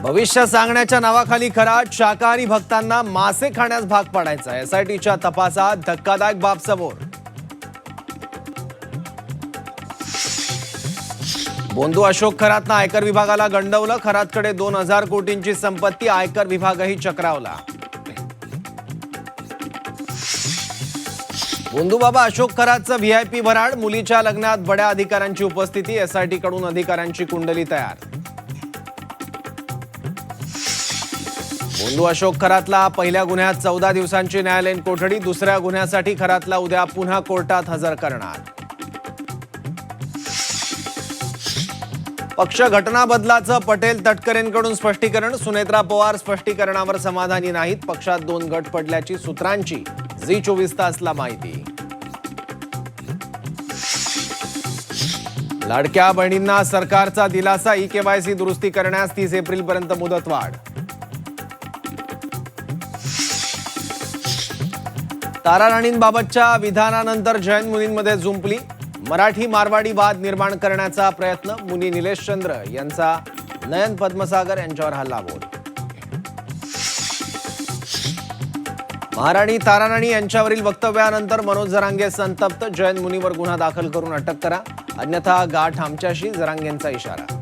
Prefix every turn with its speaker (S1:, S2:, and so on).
S1: भविष्य सांगण्याच्या नावाखाली खराट शाकाहारी भक्तांना मासे खाण्यास भाग पाडायचा। एसआयटीच्या तपासात धक्कादायक बाब समोर। बोंधू अशोक खरातनं आयकर विभागाला गंडवलं। खरातकडे 2000 कोटींची संपत्ती, आयकर विभागही चक्रावला। बोंधू बाबा अशोक खरातचं व्हीआयपी भराड, मुलीच्या लग्नात बड्या अधिकाऱ्यांची उपस्थिती, एसआयटी कडून अधिकाऱ्यांची कुंडली तयार। बोंधू अशोक खरातला पहिल्या गुन्ह्यात 14 दिवसांची न्यायालयीन कोठडी, दुसऱ्या गुन्ह्यासाठी खरातला उद्या पुन्हा कोर्टात हजर करणार। पक्ष घटना बदलाचं पटेल तटकरेंकडून स्पष्टीकरण, सुनेत्रा पवार स्पष्टीकरणावर समाधानी नाहीत। पक्षात 2 गट पडल्याची सूत्रांची झी 24 तासला माहिती। लाडक्या बहिणींना सरकारचा दिलासा, ई-केवायसी दुरुस्ती करण्यास 30 एप्रिलपर्यंत मुदतवाढ। तारा राणींबाबतच्या विधानानंतर जैन मुनींमध्ये जुंपली, मराठी मारवाडी वाद निर्माण करण्याचा प्रयत्न। मुनी निलेश चंद्र यांचा नयन पद्मसागर यांच्यावर हल्लाबोल। महाराणी तारा राणी यांच्यावरील वक्तव्यानंतर मनोज जरांगे संतप्त, जैन मुनीवर गुन्हा दाखल करून अटक करा, अन्यथा गाठ आमच्याशी, जरांगेंचा इशारा।